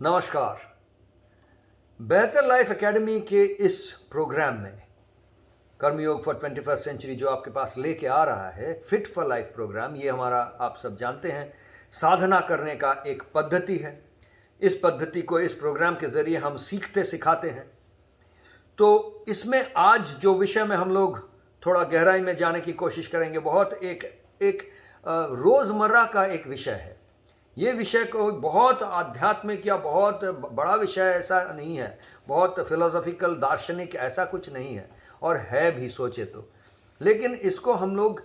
नमस्कार। बेहतर life academy के इस प्रोग्राम में कर्मयोग फॉर 21st सेंचुरी जो आपके पास लेके आ रहा है, फिट फॉर लाइफ प्रोग्राम, ये हमारा आप सब जानते हैं साधना करने का एक पद्धति है। इस पद्धति को इस प्रोग्राम के ज़रिए हम सीखते सिखाते हैं। तो इसमें आज जो विषय में हम लोग थोड़ा गहराई में जाने की कोशिश करेंगे, बहुत एक रोज़मर्रा का एक विषय है। ये विषय को बहुत आध्यात्मिक या बहुत बड़ा विषय ऐसा नहीं है, बहुत फिलोसॉफिकल दार्शनिक ऐसा कुछ नहीं है, और है भी सोचे तो। लेकिन इसको हम लोग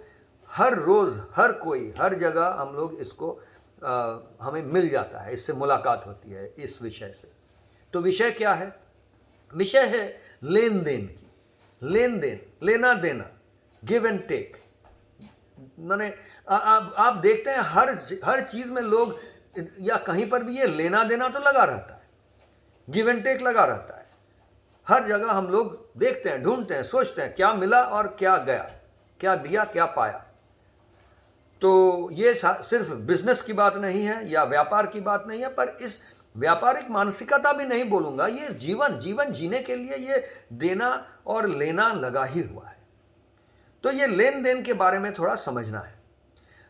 हर रोज़, हर कोई, हर जगह हम लोग इसको हमें मिल जाता है, इससे मुलाकात होती है इस विषय से। तो विषय क्या है? विषय है लेन देन की, लेन देन, लेना देना, गिव एंड टेक। माने आप देखते हैं हर चीज़ में लोग या कहीं पर भी ये लेना देना तो लगा रहता है, गिव एंड टेक लगा रहता है। हर जगह हम लोग देखते हैं, ढूंढते हैं, सोचते हैं क्या मिला और क्या गया, क्या दिया क्या पाया। तो ये सिर्फ बिजनेस की बात नहीं है या व्यापार की बात नहीं है, पर इस व्यापारिक मानसिकता भी नहीं बोलूँगा, ये जीवन जीने के लिए ये देना और लेना लगा ही हुआ है। तो ये लेन देन के बारे में थोड़ा समझना है।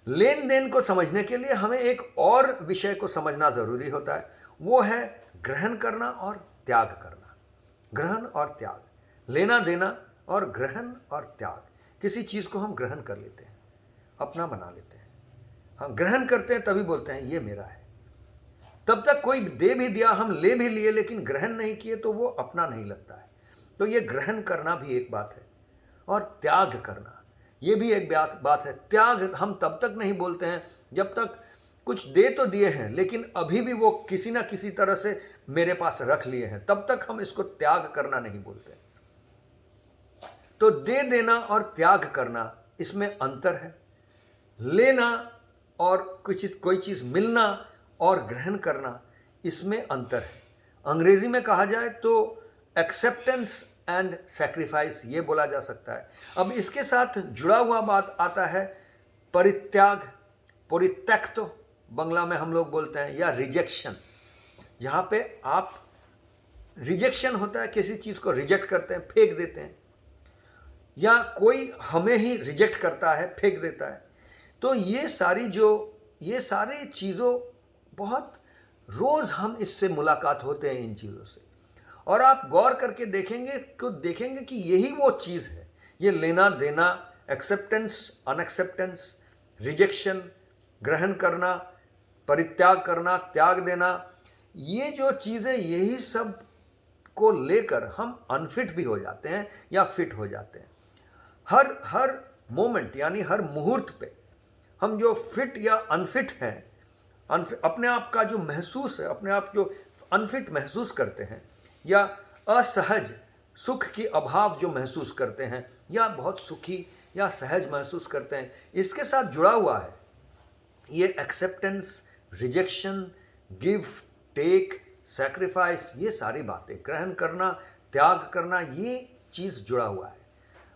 लेन देन को समझने के लिए हमें एक और विषय को समझना ज़रूरी होता है, वो है ग्रहण करना और त्याग करना। ग्रहण और त्याग, लेना देना और ग्रहण और त्याग। किसी चीज़ को हम ग्रहण कर लेते हैं, अपना बना लेते हैं। हम ग्रहण करते हैं तभी बोलते हैं ये मेरा है। तब तक कोई दे भी दिया, हम ले भी लिए, लेकिन ग्रहण नहीं किए तो वो अपना नहीं लगता है। तो ये ग्रहण करना भी एक बात है, और त्याग करना ये भी एक बात है। त्याग हम तब तक नहीं बोलते हैं जब तक कुछ दे तो दिए हैं, लेकिन अभी भी वो किसी ना किसी तरह से मेरे पास रख लिए हैं, तब तक हम इसको त्याग करना नहीं बोलते। तो दे देना और त्याग करना, इसमें अंतर है। लेना और कोई चीज़ मिलना और ग्रहण करना, इसमें अंतर है। अंग्रेजी में कहा जाए तो एक्सेप्टेंस एंड सैक्रिफाइस, ये बोला जा सकता है। अब इसके साथ जुड़ा हुआ बात आता है परित्याग, परित्यक्तो बंगला में हम लोग बोलते हैं, या रिजेक्शन, जहाँ पे आप रिजेक्शन होता है, किसी चीज़ को रिजेक्ट करते हैं, फेंक देते हैं, या कोई हमें ही रिजेक्ट करता है, फेंक देता है। तो ये सारी चीज़ों बहुत रोज़ हम इससे मुलाकात होते हैं इन चीज़ों से, और आप गौर करके देखेंगे कि यही वो चीज़ है। ये लेना देना, एक्सेप्टेंस, अनएक्सेप्टेंस, रिजेक्शन, ग्रहण करना, परित्याग करना, त्याग देना, ये जो चीज़ें, यही सब को लेकर हम अनफिट भी हो जाते हैं या फिट हो जाते हैं। हर मोमेंट यानी हर मुहूर्त पे हम जो फिट या अनफिट हैं, अपने आप का जो महसूस है, अपने आप जो अनफिट महसूस करते हैं, या असहज सुख की अभाव जो महसूस करते हैं, या बहुत सुखी या सहज महसूस करते हैं, इसके साथ जुड़ा हुआ है ये acceptance, rejection, give, take, sacrifice, ये सारी बातें, ग्रहण करना, त्याग करना, ये चीज़ जुड़ा हुआ है।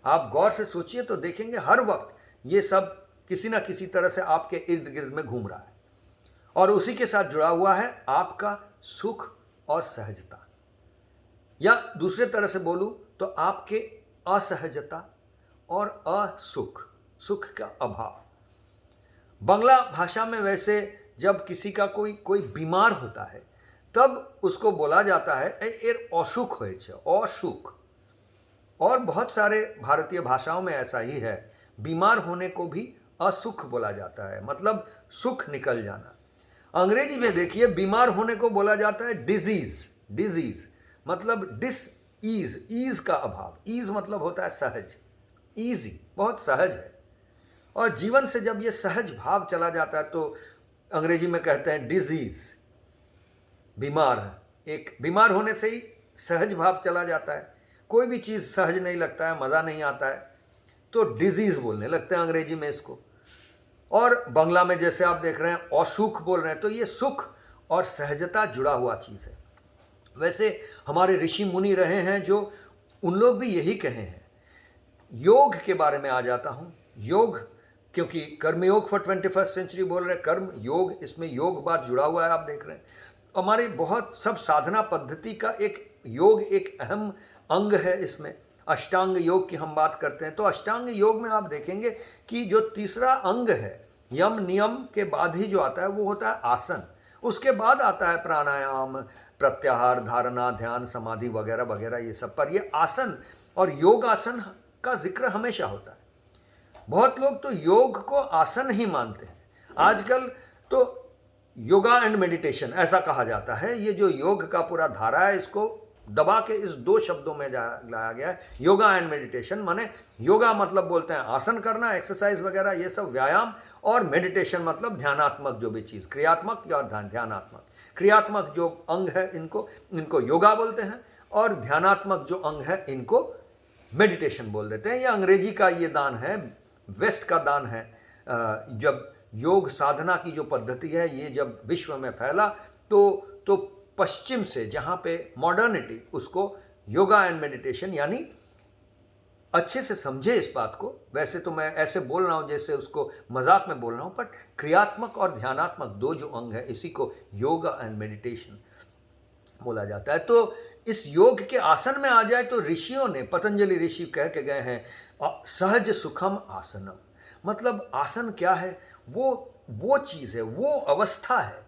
आप गौर से सोचिए तो देखेंगे हर वक्त ये सब किसी ना किसी तरह से आपके इर्द गिर्द में घूम रहा है, और उसी के साथ जुड़ा हुआ है आपका सुख और सहजता, या दूसरे तरह से बोलूं तो आपके असहजता और सुख का अभाव। बंगला भाषा में वैसे जब किसी का कोई बीमार होता है, तब उसको बोला जाता है एर असुख होय छे, असुख। और बहुत सारे भारतीय भाषाओं में ऐसा ही है, बीमार होने को भी असुख बोला जाता है, मतलब सुख निकल जाना। अंग्रेजी में देखिए, बीमार होने को बोला जाता है डिजीज, मतलब ईज का अभाव। ईज मतलब होता है सहज, ईजी, बहुत सहज है। और जीवन से जब ये सहज भाव चला जाता है तो अंग्रेजी में कहते हैं डिजीज, बीमार है। एक बीमार होने से ही सहज भाव चला जाता है, कोई भी चीज़ सहज नहीं लगता है, मज़ा नहीं आता है, तो डिजीज़ बोलने लगते हैं अंग्रेजी में इसको। और बंगला में जैसे आप देख रहे हैं असुख बोल रहे हैं, तो ये सुख और सहजता जुड़ा हुआ चीज़ है। वैसे हमारे ऋषि मुनि रहे हैं जो, उन लोग भी यही कहे हैं। योग के बारे में आ जाता हूँ। योग, क्योंकि कर्मयोग फॉर 21st सेंचुरी बोल रहे हैं, कर्म योग, इसमें योग बात जुड़ा हुआ है, आप देख रहे हैं। हमारी बहुत सब साधना पद्धति का एक योग एक अहम अंग है। इसमें अष्टांग योग की हम बात करते हैं, तो अष्टांग योग में आप देखेंगे कि जो तीसरा अंग है, यम नियम के बाद ही जो आता है वो होता है आसन। उसके बाद आता है प्राणायाम, प्रत्याहार, धारणा, ध्यान, समाधि वगैरह वगैरह ये सब, पर ये आसन और योग आसन का जिक्र हमेशा होता है। बहुत लोग तो योग को आसन ही मानते हैं। आजकल तो योगा एंड मेडिटेशन ऐसा कहा जाता है। ये जो योग का पूरा धारा है, इसको दबा के इस दो शब्दों में लाया गया है, योगा एंड मेडिटेशन। माने योगा मतलब बोलते हैं आसन करना, एक्सरसाइज वगैरह ये सब व्यायाम, और मेडिटेशन मतलब ध्यानात्मक जो भी चीज़, क्रियात्मक या ध्यानात्मक। क्रियात्मक जो अंग है इनको योगा बोलते हैं, और ध्यानात्मक जो अंग है इनको मेडिटेशन बोल देते हैं। ये अंग्रेजी का ये दान है, वेस्ट का दान है। जब योग साधना की जो पद्धति है ये जब विश्व में फैला तो पश्चिम से, जहाँ पे मॉडर्निटी, उसको योगा एंड मेडिटेशन, यानी अच्छे से समझे इस बात को। वैसे तो मैं ऐसे बोल रहा हूँ जैसे उसको मजाक में बोल रहा हूँ, बट क्रियात्मक और ध्यानात्मक दो जो अंग है, इसी को योगा एंड मेडिटेशन बोला जाता है। तो इस योग के आसन में आ जाए तो ऋषियों ने, पतंजलि ऋषि कह के गए हैं, सहज सुखम आसनम। मतलब आसन क्या है? वो चीज़ है, वो अवस्था है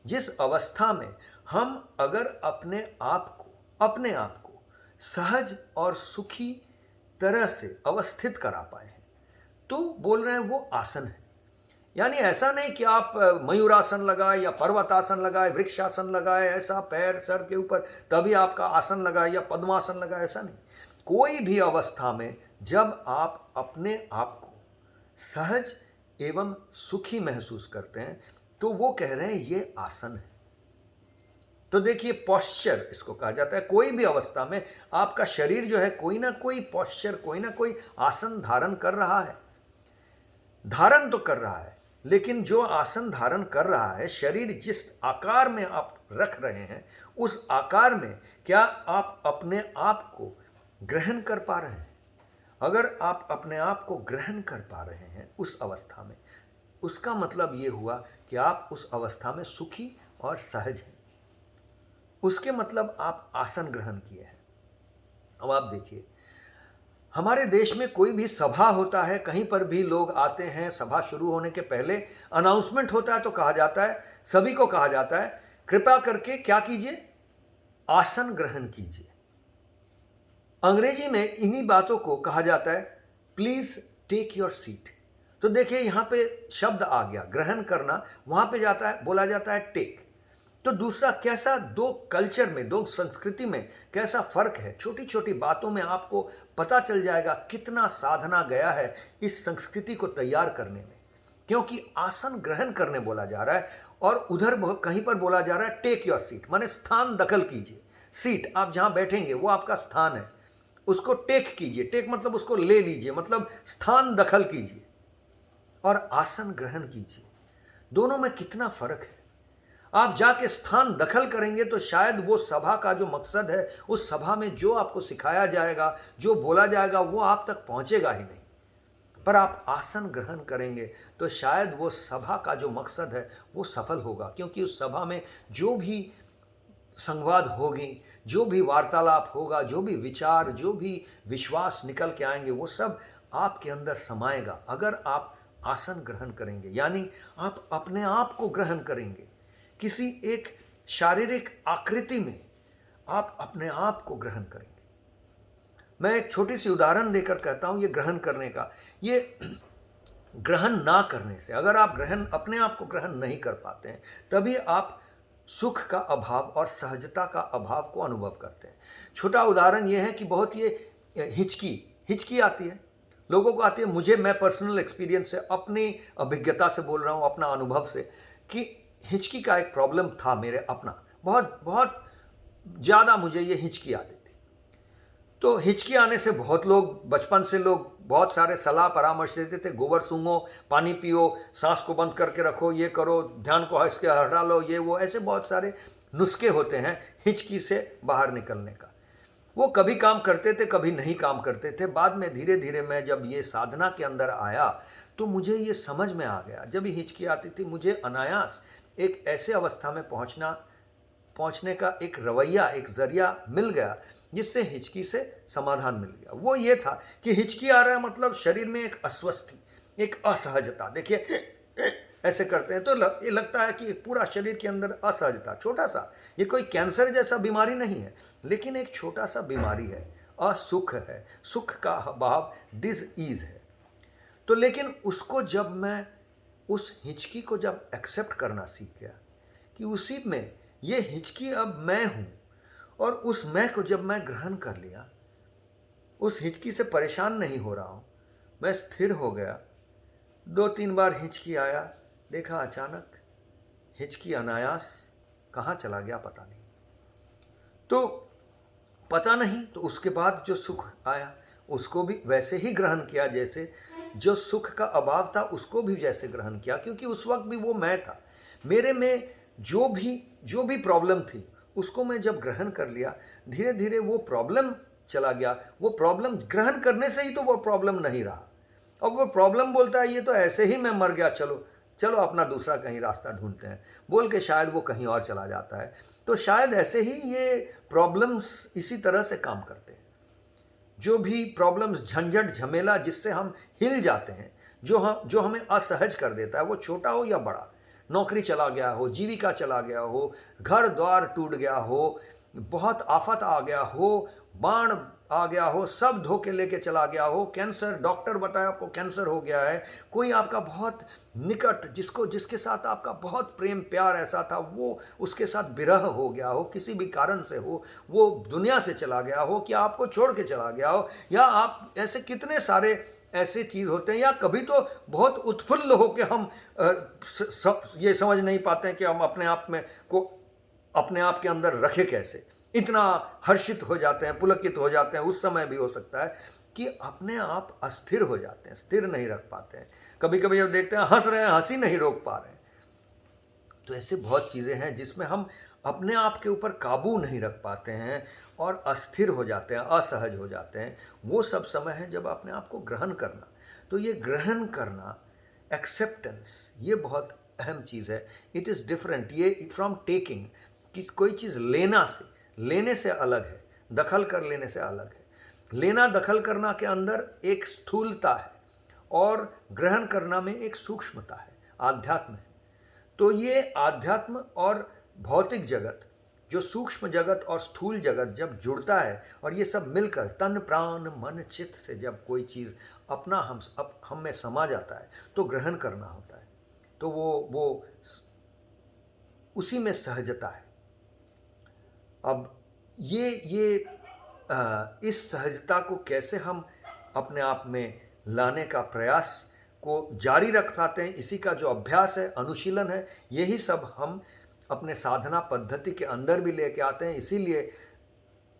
जिस अवस्था में हम अगर अपने आप को सहज और सुखी तरह से अवस्थित करा पाए हैं, तो बोल रहे हैं वो आसन है। यानी ऐसा नहीं कि आप मयूरासन लगाए या पर्वतासन लगाए, वृक्षासन लगाए, ऐसा पैर सर के ऊपर तभी आपका आसन लगाए या पद्मासन लगाए, ऐसा नहीं। कोई भी अवस्था में जब आप अपने आप को सहज एवं सुखी महसूस करते हैं तो वो कह रहे हैं ये आसन है। तो देखिए, पोस्चर इसको कहा जाता है। कोई भी अवस्था में आपका शरीर जो है कोई ना कोई पोस्चर, कोई ना कोई आसन धारण कर रहा है। धारण तो कर रहा है, लेकिन जो आसन धारण कर रहा है, शरीर जिस आकार में आप रख रहे हैं, उस आकार में क्या आप अपने आप को ग्रहण कर पा रहे हैं? अगर आप अपने आप को ग्रहण कर पा रहे हैं उस अवस्था में, उसका मतलब ये हुआ कि आप उस अवस्था में सुखी और सहज हैं। उसके मतलब आप आसन ग्रहण किए हैं। अब आप देखिए, हमारे देश में कोई भी सभा होता है, कहीं पर भी लोग आते हैं, सभा शुरू होने के पहले अनाउंसमेंट होता है तो कहा जाता है, सभी को कहा जाता है, कृपया करके क्या कीजिए? आसन ग्रहण कीजिए। अंग्रेजी में इन्हीं बातों को कहा जाता है, प्लीज टेक योर सीट। तो देखिए, यहाँ पे शब्द आ गया ग्रहण करना, वहाँ पे जाता है, बोला जाता है टेक। तो दूसरा, कैसा दो कल्चर में, दो संस्कृति में कैसा फर्क है। छोटी छोटी बातों में आपको पता चल जाएगा कितना साधना गया है इस संस्कृति को तैयार करने में। क्योंकि आसन ग्रहण करने बोला जा रहा है और उधर कहीं पर बोला जा रहा है टेक योर सीट, माने स्थान दखल कीजिए। सीट, आप जहाँ बैठेंगे वो आपका स्थान है, उसको टेक कीजिए। टेक मतलब उसको ले लीजिए, मतलब स्थान दखल कीजिए। और आसन ग्रहण कीजिए, दोनों में कितना फर्क है। आप जाके स्थान दखल करेंगे तो शायद वो सभा का जो मकसद है, उस सभा में जो आपको सिखाया जाएगा, जो बोला जाएगा, वो आप तक पहुंचेगा ही नहीं। पर आप आसन ग्रहण करेंगे तो शायद वो सभा का जो मकसद है वो सफल होगा, क्योंकि उस सभा में जो भी संवाद होगी, जो भी वार्तालाप होगा, जो भी विचार, जो भी विश्वास निकल के आएंगे, वो सब आपके अंदर समाएगा अगर आप आसन ग्रहण करेंगे। यानी आप अपने आप को ग्रहण करेंगे, किसी एक शारीरिक आकृति में आप अपने आप को ग्रहण करेंगे। मैं एक छोटी सी उदाहरण देकर कहता हूँ ये ग्रहण करने का। ये ग्रहण ना करने से, अगर आप अपने आप को ग्रहण नहीं कर पाते हैं, तभी आप सुख का अभाव और सहजता का अभाव को अनुभव करते हैं। छोटा उदाहरण ये है कि बहुत ये हिचकी आती है, लोगों को आती है। मैं पर्सनल एक्सपीरियंस से, अपनी अभिज्ञता से बोल रहा हूँ, अपना अनुभव से, कि हिचकी का एक प्रॉब्लम था मेरे अपना। बहुत बहुत ज़्यादा मुझे ये हिचकी आती थी। तो हिचकी आने से बहुत लोग, बचपन से लोग बहुत सारे सलाह परामर्श देते थे, गोबर सूंघो, पानी पियो, सांस को बंद करके रखो, ये करो, ध्यान को हंस के हटा लो, ये वो, ऐसे बहुत सारे नुस्खे होते हैं हिचकी से बाहर निकलने का। वो कभी काम करते थे, कभी नहीं काम करते थे। बाद में धीरे धीरे मैं जब ये साधना के अंदर आया तो मुझे ये समझ में आ गया, जब ये हिचकी आती थी मुझे अनायास एक ऐसे अवस्था में पहुंचना पहुंचने का एक रवैया, एक जरिया मिल गया जिससे हिचकी से समाधान मिल गया। वो ये था कि हिचकी आ रहा है मतलब शरीर में एक अस्वस्थी, एक असहजता। देखिए ऐसे करते हैं तो ये लगता है कि पूरा शरीर के अंदर असहजता, छोटा सा, ये कोई कैंसर जैसा बीमारी नहीं है, लेकिन एक छोटा सा बीमारी है, असुख है, सुख का अभाव, डिसईज है। तो लेकिन उसको जब मैं उस हिचकी को जब एक्सेप्ट करना सीख गया कि उसी में ये हिचकी अब मैं हूँ, और उस मैं को जब मैं ग्रहण कर लिया, उस हिचकी से परेशान नहीं हो रहा हूँ, मैं स्थिर हो गया। 2-3 बार हिचकी आया, देखा अचानक हिचकी अनायास कहाँ चला गया पता नहीं। तो पता नहीं, तो उसके बाद जो सुख आया उसको भी वैसे ही ग्रहण किया जैसे जो सुख का अभाव था उसको भी जैसे ग्रहण किया, क्योंकि उस वक्त भी वो मैं था। मेरे में जो भी प्रॉब्लम थी उसको मैं जब ग्रहण कर लिया, धीरे धीरे वो प्रॉब्लम चला गया। वो प्रॉब्लम ग्रहण करने से ही तो वो प्रॉब्लम नहीं रहा। अब वो प्रॉब्लम बोलता है ये तो ऐसे ही मैं मर गया, चलो चलो अपना दूसरा कहीं रास्ता ढूंढते हैं, बोल के शायद वो कहीं और चला जाता है। तो शायद ऐसे ही ये प्रॉब्लम्स इसी तरह से काम करते हैं। जो भी प्रॉब्लम्स, झंझट, झमेला जिससे हम हिल जाते हैं, जो हमें असहज कर देता है, वो छोटा हो या बड़ा, नौकरी चला गया हो, जीविका चला गया हो, घर द्वार टूट गया हो, बहुत आफत आ गया हो, बाण आ गया हो, सब धोखे लेके चला गया हो, कैंसर, डॉक्टर बताया आपको कैंसर हो गया है, कोई आपका बहुत निकट जिसके साथ आपका बहुत प्रेम प्यार ऐसा था वो उसके साथ विरह हो गया हो, किसी भी कारण से हो, वो दुनिया से चला गया हो, कि आपको छोड़ के चला गया हो, या आप ऐसे कितने सारे ऐसे चीज़ होते हैं, या कभी तो बहुत उत्फुल्ल हो के हम ये समझ नहीं पाते हैं कि हम अपने आप के अंदर रखे कैसे, इतना हर्षित हो जाते हैं, पुलकित हो जाते हैं। उस समय भी हो सकता है कि अपने आप अस्थिर हो जाते हैं, स्थिर नहीं रख पाते हैं। कभी कभी जब देखते हैं हंस रहे हैं, हंसी नहीं रोक पा रहे हैं। तो ऐसे बहुत चीज़ें हैं जिसमें हम अपने आप के ऊपर काबू नहीं रख पाते हैं और अस्थिर हो जाते हैं, असहज हो जाते हैं। वो सब समय है जब अपने आप को ग्रहण करना। तो ये ग्रहण करना, एक्सेप्टेंस, ये बहुत अहम चीज़ है। इट इज़ डिफरेंट, ये फ्रॉम टेकिंग, कि कोई चीज़ लेने से अलग है, दखल कर लेने से अलग है। लेना दखल करना के अंदर एक स्थूलता है और ग्रहण करना में एक सूक्ष्मता है, आध्यात्म है। तो ये आध्यात्म और भौतिक जगत, जो सूक्ष्म जगत और स्थूल जगत जब जुड़ता है और ये सब मिलकर तन प्राण मन चित्त से जब कोई चीज़ अपना हम में समा जाता है तो ग्रहण करना होता है। तो वो उसी में सहजता है। अब इस सहजता को कैसे हम अपने आप में लाने का प्रयास को जारी रख पाते हैं, इसी का जो अभ्यास है, अनुशीलन है, यही सब हम अपने साधना पद्धति के अंदर भी लेके आते हैं।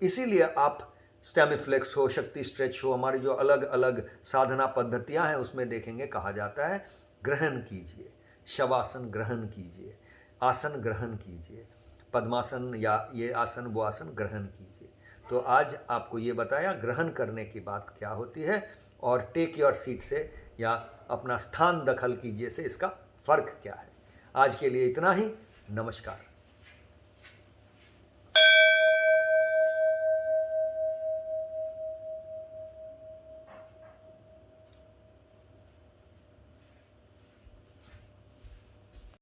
इसीलिए आप स्टेमिफ्लेक्स हो, शक्ति स्ट्रेच हो, हमारी जो अलग अलग साधना पद्धतियां हैं उसमें देखेंगे कहा जाता है ग्रहण कीजिए, शवासन ग्रहण कीजिए, आसन ग्रहण कीजिए, पद्मासन या ये आसन वो आसन ग्रहण कीजिए। तो आज आपको ये बताया ग्रहण करने की बात क्या होती है और टेक योर सीट से या अपना स्थान दखल कीजिए से इसका फ़र्क क्या है। आज के लिए इतना ही। नमस्कार।